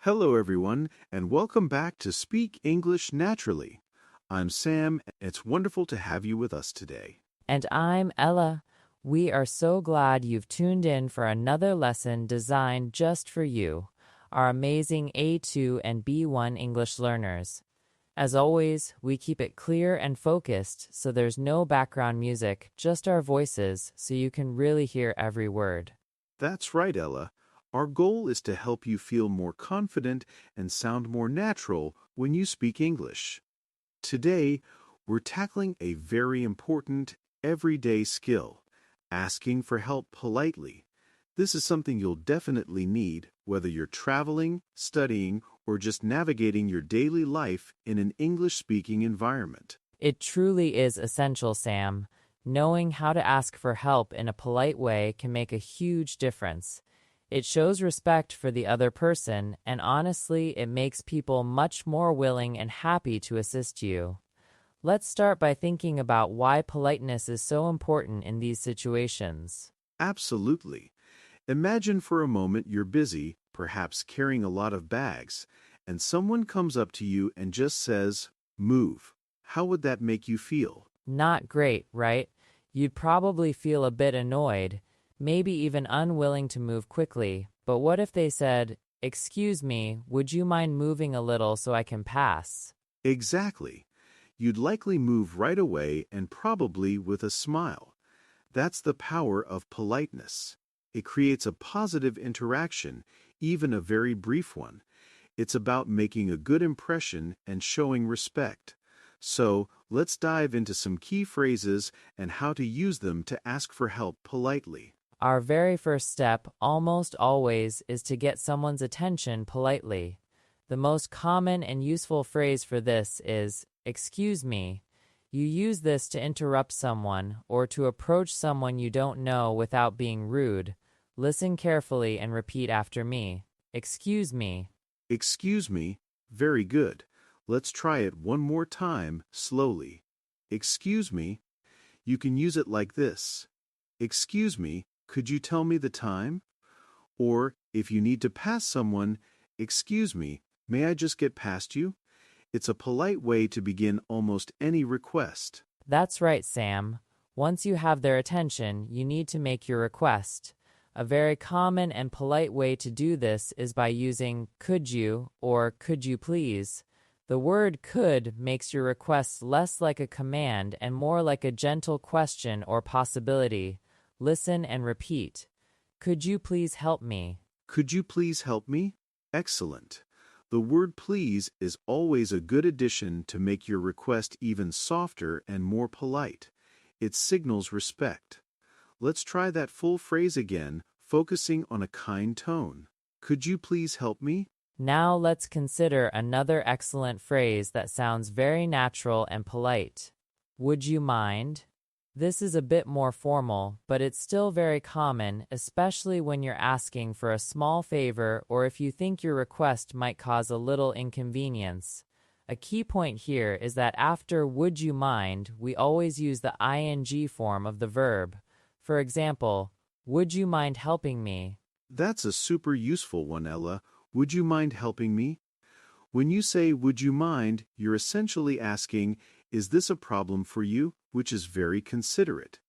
Hello, everyone, and welcome back to Speak English Naturally. I'm Sam, and it's wonderful to have you with us today. And I'm Ella. We are so glad you've tuned in for another lesson designed just for you, our amazing A2 and B1 English learners. As always, we keep it clear and focused so there's no background music, just our voices, so you can really hear every word. That's right, Ella. Our goal is to help you feel more confident and sound more natural when you speak English. Today, we're tackling a very important, everyday skill, asking for help politely. This is something you'll definitely need whether you're traveling, studying, or just navigating your daily life in an English-speaking environment. It truly is essential, Sam. Knowing how to ask for help in a polite way can make a huge difference. It shows respect for the other person, and honestly, it makes people much more willing and happy to assist you. Let's start by thinking about why politeness is so important in these situations. Absolutely. Imagine for a moment you're busy, perhaps carrying a lot of bags, and someone comes up to you and just says, "Move." How would that make you feel? Not great, right? You'd probably feel a bit annoyed, maybe even unwilling to move quickly. But what if they said, "Excuse me, would you mind moving a little so I can pass?" Exactly. You'd likely move right away and probably with a smile. That's the power of politeness. It creates a positive interaction, even a very brief one. It's about making a good impression and showing respect. So, let's dive into some key phrases and how to use them to ask for help politely. Our very first step, almost always, is to get someone's attention politely. The most common and useful phrase for this is, "Excuse me." You use this to interrupt someone or to approach someone you don't know without being rude. Listen carefully and repeat after me. Excuse me. Excuse me. Very good. Let's try it one more time, slowly. Excuse me. You can use it like this. Excuse me, could you tell me the time? Or, if you need to pass someone, excuse me, may I just get past you? It's a polite way to begin almost any request. That's right, Sam. Once you have their attention, you need to make your request. A very common and polite way to do this is by using "could you" or "could you please." The word "could" makes your request less like a command and more like a gentle question or possibility. Listen and repeat. Could you please help me? Could you please help me? Excellent. The word please is always a good addition to make your request even softer and more polite. It signals respect. Let's try that full phrase again, focusing on a kind tone. Could you please help me? Now let's consider another excellent phrase that sounds very natural and polite. Would you mind? This is a bit more formal, but it's still very common, especially when you're asking for a small favor or if you think your request might cause a little inconvenience. A key point here is that after "would you mind," we always use the ing form of the verb. For example, would you mind helping me? That's a super useful one, Ella. Would you mind helping me? When you say, would you mind, you're essentially asking, is this a problem for you? Which is very considerate.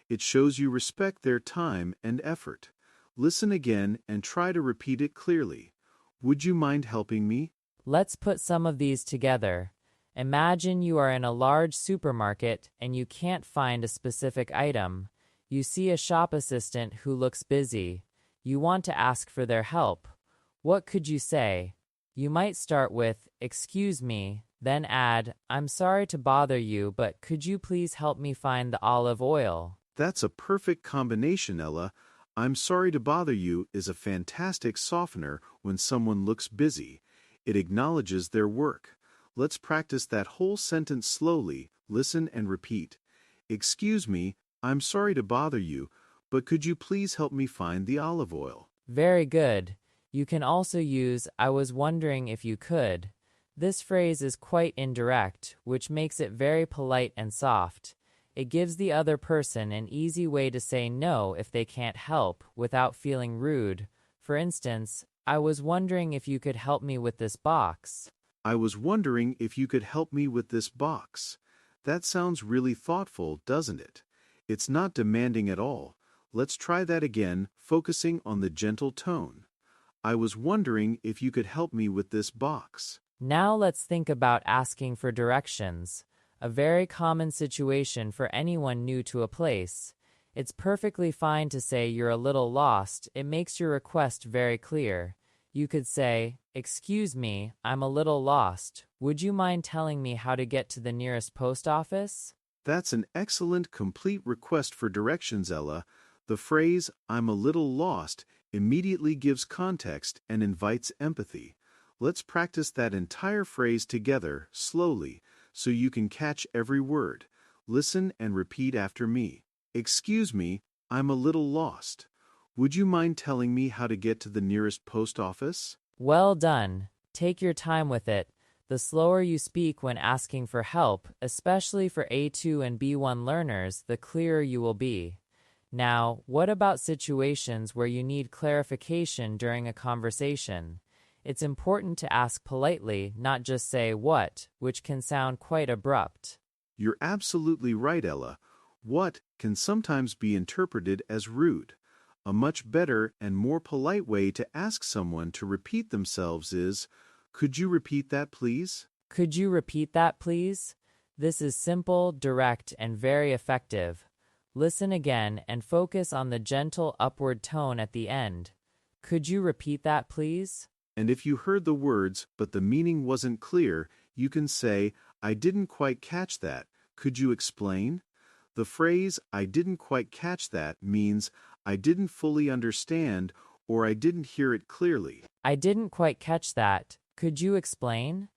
It shows you respect their time and effort. Listen again and try to repeat it clearly. Would you mind helping me? Let's put some of these together. Imagine you are in a large supermarket and you can't find a specific item. You see a shop assistant who looks busy. You want to ask for their help. What could you say? You might start with, "Excuse me," then add, "I'm sorry to bother you, but could you please help me find the olive oil?" That's a perfect combination, Ella. I'm sorry to bother you is a fantastic softener when someone looks busy. It acknowledges their work. Let's practice that whole sentence slowly. Listen and repeat. Excuse me, I'm sorry to bother you, but could you please help me find the olive oil? Very good. You can also use "I was wondering if you could." This phrase is quite indirect, which makes it very polite and soft. It gives the other person an easy way to say no if they can't help without feeling rude. For instance, I was wondering if you could help me with this box. I was wondering if you could help me with this box. That sounds really thoughtful, doesn't it? It's not demanding at all. Let's try that again, focusing on the gentle tone. I was wondering if you could help me with this box. Now let's think about asking for directions, a very common situation for anyone new to a place. It's perfectly fine to say you're a little lost. It makes your request very clear. You could say, "Excuse me, I'm a little lost. Would you mind telling me how to get to the nearest post office?" That's an excellent, complete request for directions, Ella. The phrase, "I'm a little lost," immediately gives context and invites empathy. Let's practice that entire phrase together, slowly, so you can catch every word. Listen and repeat after me. Excuse me, I'm a little lost. Would you mind telling me how to get to the nearest post office? Well done. Take your time with it. The slower you speak when asking for help, especially for A2 and B1 learners, the clearer you will be. Now, what about situations where you need clarification during a conversation? It's important to ask politely, not just say "what," which can sound quite abrupt. You're absolutely right, Ella. What can sometimes be interpreted as rude. A much better and more polite way to ask someone to repeat themselves is, "Could you repeat that, please?" Could you repeat that, please? This is simple, direct, and very effective. Listen again and focus on the gentle upward tone at the end. Could you repeat that, please? And if you heard the words but the meaning wasn't clear, you can say, "I didn't quite catch that. Could you explain?" The phrase, "I didn't quite catch that," means I didn't fully understand or I didn't hear it clearly. I didn't quite catch that. Could you explain?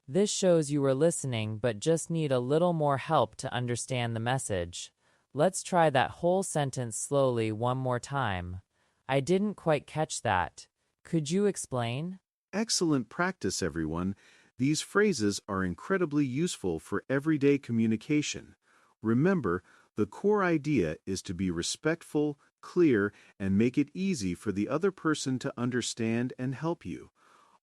This shows you were listening but just need a little more help to understand the message. Let's try that whole sentence slowly one more time. I didn't quite catch that. Could you explain? Excellent practice, everyone. These phrases are incredibly useful for everyday communication. Remember, the core idea is to be respectful, clear, and make it easy for the other person to understand and help you.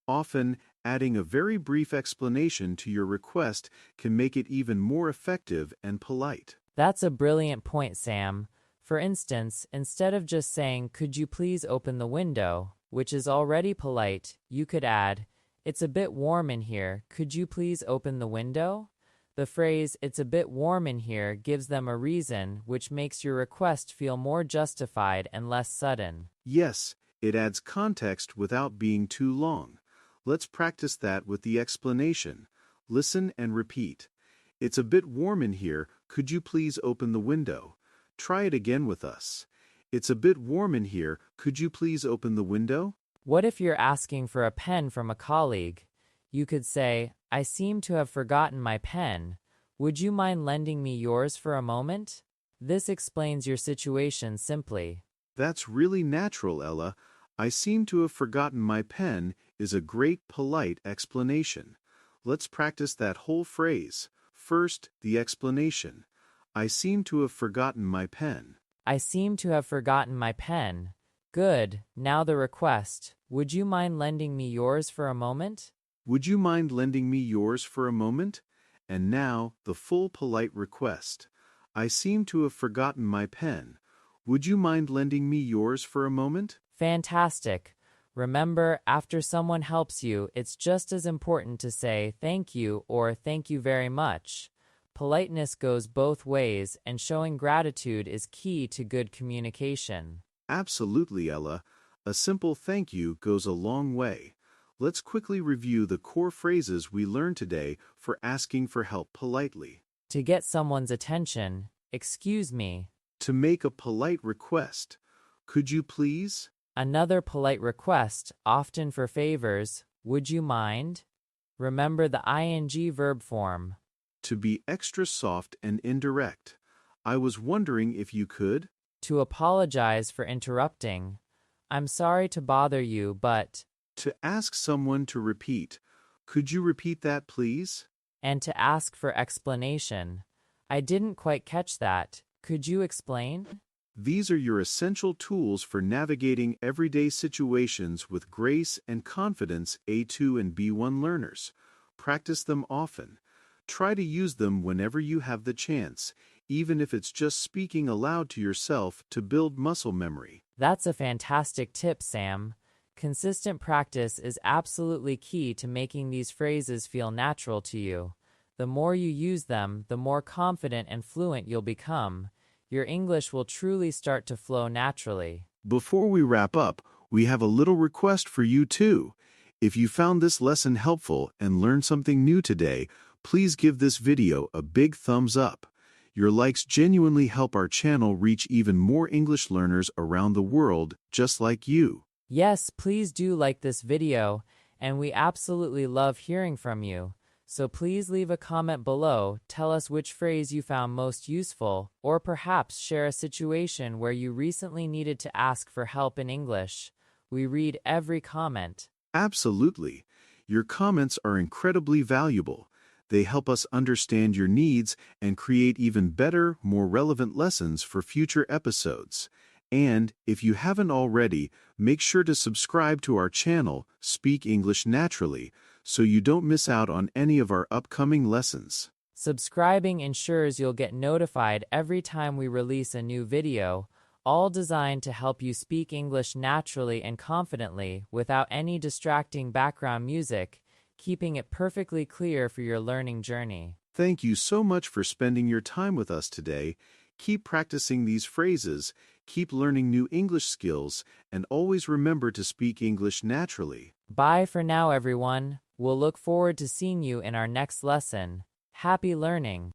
Often, adding a very brief explanation to your request can make it even more effective and polite. That's a brilliant point, Sam. For instance, instead of just saying, "Could you please open the window?" which is already polite, you could add, "It's a bit warm in here. Could you please open the window?" The phrase, "It's a bit warm in here," gives them a reason, which makes your request feel more justified and less sudden. Yes, it adds context without being too long. Let's practice that with the explanation. Listen and repeat. "It's a bit warm in here. Could you please open the window?" Try it again with us. "It's a bit warm in here. Could you please open the window?" What if you're asking for a pen from a colleague? You could say, "I seem to have forgotten my pen. Would you mind lending me yours for a moment?" This explains your situation simply. That's really natural, Ella. "I seem to have forgotten my pen" is a great, polite explanation. Let's practice that whole phrase. First, the explanation. "I seem to have forgotten my pen." I seem to have forgotten my pen. Good. Now the request. Would you mind lending me yours for a moment? Would you mind lending me yours for a moment? And now, the full polite request. "I seem to have forgotten my pen. Would you mind lending me yours for a moment?" Fantastic. Remember, after someone helps you, it's just as important to say "thank you" or "thank you very much." Politeness goes both ways, and showing gratitude is key to good communication. Absolutely, Ella. A simple thank you goes a long way. Let's quickly review the core phrases we learned today for asking for help politely. To get someone's attention, "Excuse me." To make a polite request, "Could you please?" Another polite request, often for favors, "Would you mind?" Remember the ing verb form. To be extra soft and indirect, "I was wondering if you could." To apologize for interrupting. "I'm sorry to bother you, but..." To ask someone to repeat, "Could you repeat that, please?" And to ask for explanation. "I didn't quite catch that. Could you explain?" These are your essential tools for navigating everyday situations with grace and confidence, A2 and B1 learners. Practice them often. Try to use them whenever you have the chance, even if it's just speaking aloud to yourself to build muscle memory. That's a fantastic tip, Sam. Consistent practice is absolutely key to making these phrases feel natural to you. The more you use them, the more confident and fluent you'll become. Your English will truly start to flow naturally. Before we wrap up, we have a little request for you too. If you found this lesson helpful and learned something new today, please give this video a big thumbs up. Your likes genuinely help our channel reach even more English learners around the world, just like you. Yes, please do like this video, and we absolutely love hearing from you. So please leave a comment below, tell us which phrase you found most useful, or perhaps share a situation where you recently needed to ask for help in English. We read every comment. Absolutely. Your comments are incredibly valuable. They help us understand your needs and create even better, more relevant lessons for future episodes. And if you haven't already, make sure to subscribe to our channel, Speak English Naturally, so you don't miss out on any of our upcoming lessons. Subscribing ensures you'll get notified every time we release a new video, all designed to help you speak English naturally and confidently without any distracting background music, keeping it perfectly clear for your learning journey. Thank you so much for spending your time with us today. Keep practicing these phrases, keep learning new English skills, and always remember to speak English naturally. Bye for now, everyone. We'll look forward to seeing you in our next lesson. Happy learning!